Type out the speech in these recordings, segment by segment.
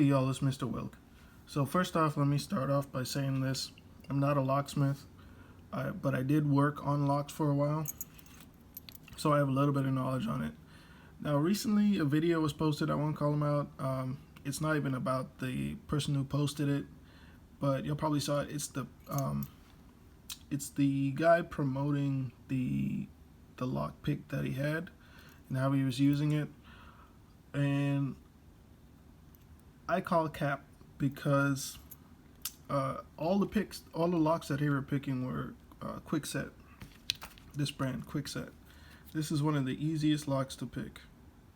Hey y'all, it's Mr. Wilk. So first off, let me start off by saying this. I'm not a locksmith, but I did work on locks for a while, so I have a little bit of knowledge on it. Now recently a video was posted, I won't call him out. It's not even about the person who posted it, but you'll probably saw it. It's the guy promoting the lock pick that he had and how he was using it. And I call cap because all the locks that he were picking were Kwikset. This brand, Kwikset. This is one of the easiest locks to pick,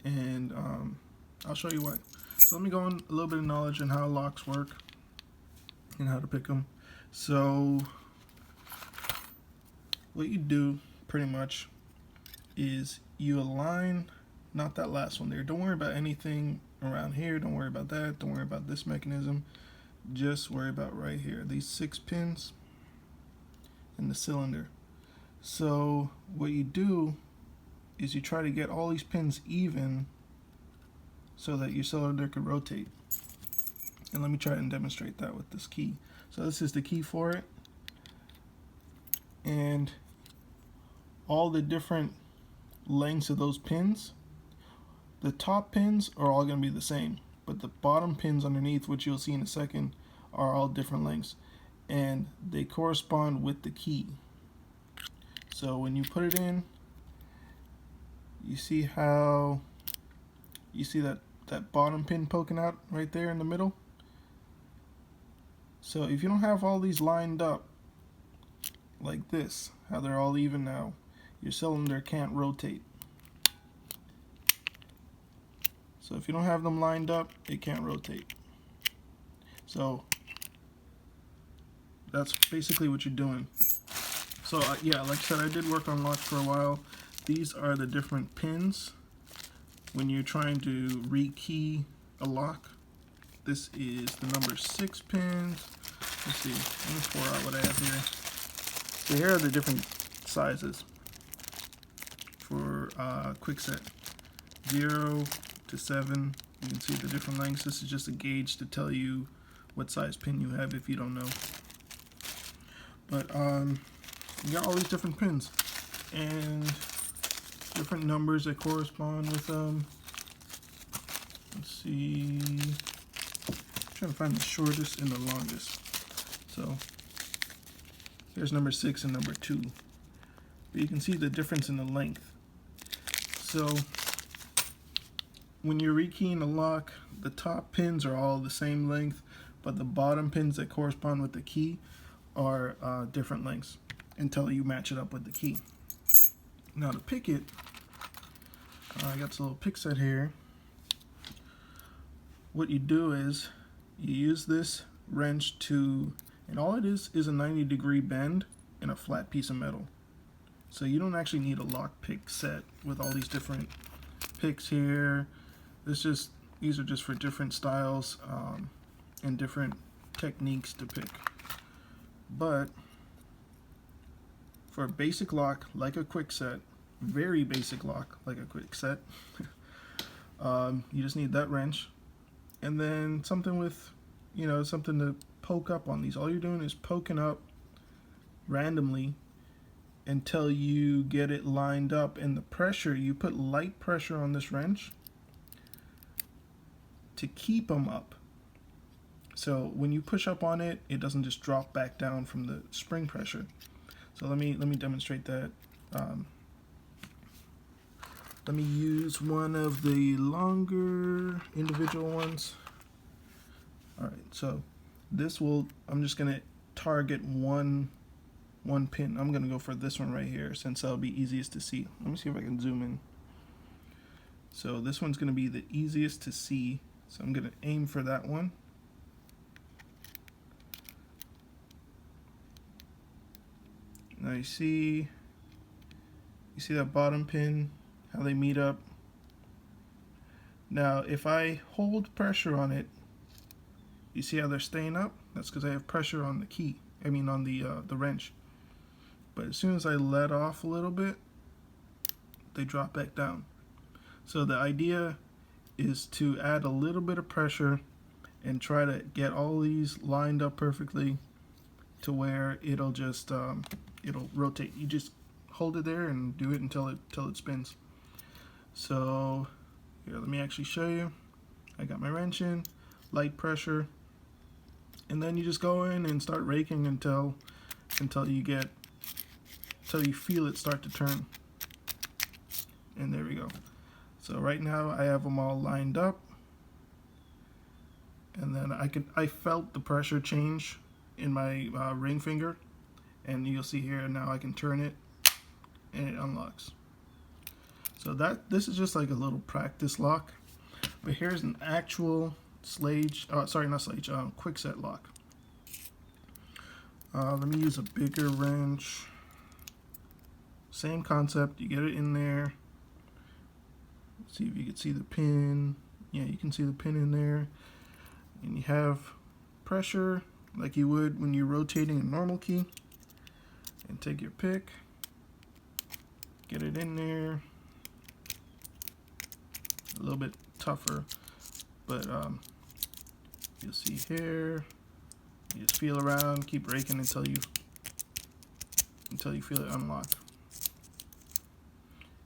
and I'll show you why. So let me go on a little bit of knowledge on how locks work and how to pick them. So what you do pretty much is you align, not that last one there. Don't worry about anything around here. Don't worry about that. Don't worry about this mechanism. Just worry about right here. These 6 pins in the cylinder. So what you do is you try to get all these pins even so that your cylinder can rotate. And let me try and demonstrate that with this key. So this is the key for it. And all the different lengths of those pins, the top pins are all going to be the same, but the bottom pins underneath, which you'll see in a second, are all different lengths, and they correspond with the key. So when you put it in, you see how that bottom pin poking out right there in the middle. So if you don't have all these lined up like this, how they're all even now, your cylinder can't rotate. So if you don't have them lined up, it can't rotate. So that's basically what you're doing. So yeah, like I said, I did work on locks for a while. These are the different pins when you're trying to rekey a lock. This is the number 6 pins. Let's see, let me pour out what I have here. So here are the different sizes for Kwikset. 0 to 7. You can see the different lengths. This is just a gauge to tell you what size pin you have if you don't know. But you got all these different pins and different numbers that correspond with them. Let's see. I'm trying to find the shortest and the longest. So here's number 6 and number 2. But you can see the difference in the length. So when you're rekeying a lock, the top pins are all the same length, but the bottom pins that correspond with the key are different lengths until you match it up with the key. Now to pick it, I got this little pick set here. What you do is you use this wrench to, and all it is a 90-degree bend in a flat piece of metal. So you don't actually need a lock pick set with all these different picks here. These are just for different styles and different techniques to pick. But for a basic lock like a Kwikset, very basic lock like a Kwikset, you just need that wrench, and then something with, something to poke up on these. All you're doing is poking up randomly until you get it lined up, and the pressure, you put light pressure on this wrench to keep them up. So when you push up on it, it doesn't just drop back down from the spring pressure. So let me demonstrate that. Let me use one of the longer individual ones. All right, so I'm just gonna target one pin. I'm gonna go for this one right here since that'll be easiest to see. Let me see if I can zoom in. So this one's gonna be the easiest to see. So I'm gonna aim for that one. Now you see that bottom pin, how they meet up. Now if I hold pressure on it, you see how they're staying up? That's because I have pressure on the key, on the wrench. But as soon as I let off a little bit, they drop back down. So the idea is to add a little bit of pressure and try to get all these lined up perfectly to where it'll just it'll rotate. You just hold it there and do it until it spins. So here, let me actually show you. I got my wrench in, light pressure, and then you just go in and start raking until you feel it start to turn. And there we go. So right now I have them all lined up, and then I felt the pressure change in my ring finger, and you'll see here now I can turn it and it unlocks. So this is just like a little practice lock, but here's an actual Schlage, sorry, not Schlage, Kwikset lock. Let me use a bigger wrench. Same concept, you get it in there. See if you can see the pin. Yeah, you can see the pin in there. And you have pressure like you would when you're rotating a normal key. And take your pick, get it in there. A little bit tougher, but you'll see here. You just feel around, keep raking until you feel it unlock.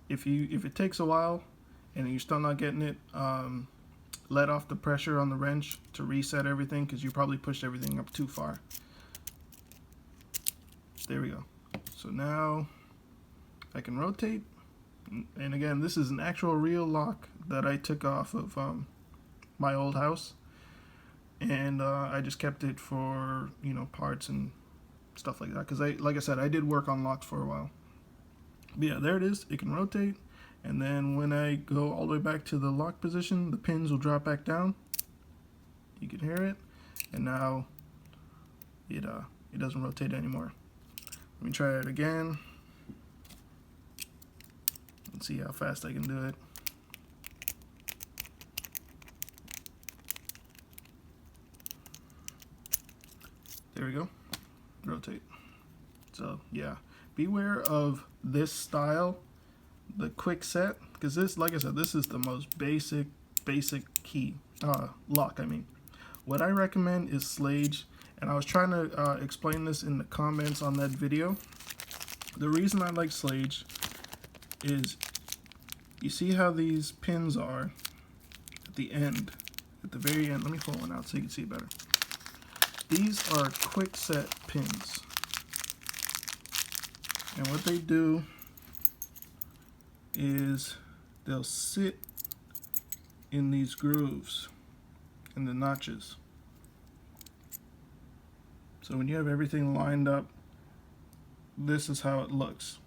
If it takes a while and you're still not getting it, let off the pressure on the wrench to reset everything, because you probably pushed everything up too far. There we go. So now I can rotate, and again, this is an actual real lock that I took off of my old house, and I just kept it for, you know, parts and stuff like that, because like I said, I did work on locks for a while. But yeah, there it is. It can rotate, and then when I go all the way back to the lock position, the pins will drop back down. You can hear it, and now it doesn't rotate anymore. Let me try it again and see how fast I can do it. There we go. Rotate. So yeah, beware of this style, the Kwikset, because this, like I said, this is the most basic key lock. I mean, what I recommend is Schlage, and I was trying to explain this in the comments on that video. The reason I like Schlage is, you see how these pins are at the end, at the very end. Let me pull one out so you can see it better. These are Kwikset pins, and what they do is they'll sit in these grooves, in the notches. So when you have everything lined up, this is how it looks.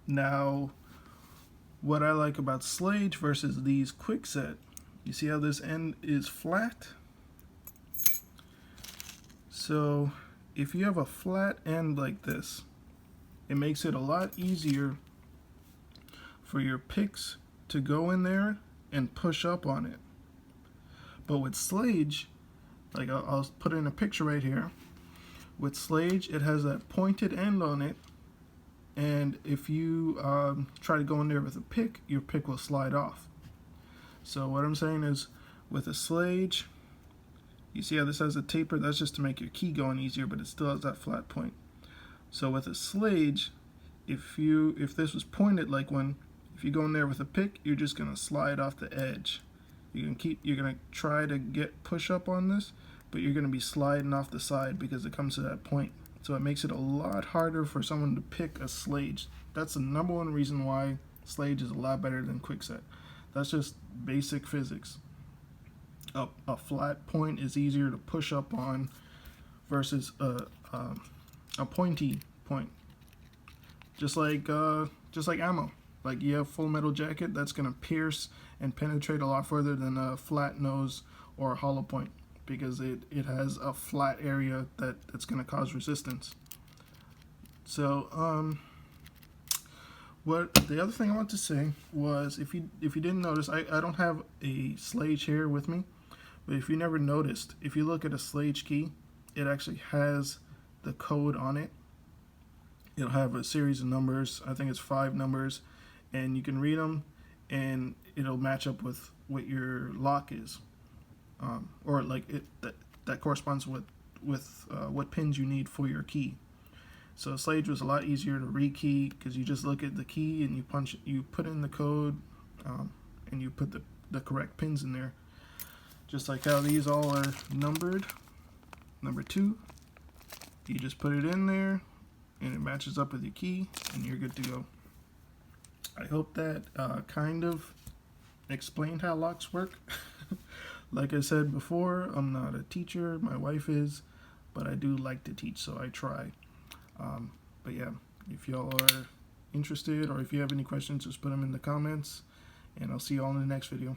Now, what I like about Schlage versus these Kwikset, you see how this end is flat? So if you have a flat end like this, it makes it a lot easier for your picks to go in there and push up on it. But with Schlage, like I'll put in a picture right here. With Schlage, it has that pointed end on it, and if you try to go in there with a pick, your pick will slide off. So what I'm saying is, with a Schlage, you see how this has a taper? That's just to make your key going easier, but it still has that flat point. So with a Schlage, if this was pointed like one, if you go in there with a pick, you're just gonna slide off the edge. You're gonna try to push up on this, but you're gonna be sliding off the side because it comes to that point. So it makes it a lot harder for someone to pick a Schlage. That's the #1 reason why Schlage is a lot better than Kwikset. That's just basic physics. A flat point is easier to push up on versus a pointy point. Just like ammo. Like you have Full Metal Jacket, that's gonna pierce and penetrate a lot further than a flat nose or a hollow point, because it has a flat area that's gonna cause resistance. So what the other thing I want to say was, if you didn't notice, I don't have a Schlage here with me, but if you never noticed, if you look at a Schlage key, it actually has the code on it. It'll have a series of numbers. I think it's 5 numbers, and you can read them, and it'll match up with what your lock is, or like that corresponds with what pins you need for your key. So Sage was a lot easier to rekey because you just look at the key and you put in the code, and you put the correct pins in there. Just like how these all are numbered, number 2, you just put it in there and it matches up with your key and you're good to go. I hope that kind of explained how locks work. Like I said before, I'm not a teacher, my wife is, but I do like to teach, so I try. But yeah, if y'all are interested or if you have any questions, just put them in the comments, and I'll see y'all in the next video.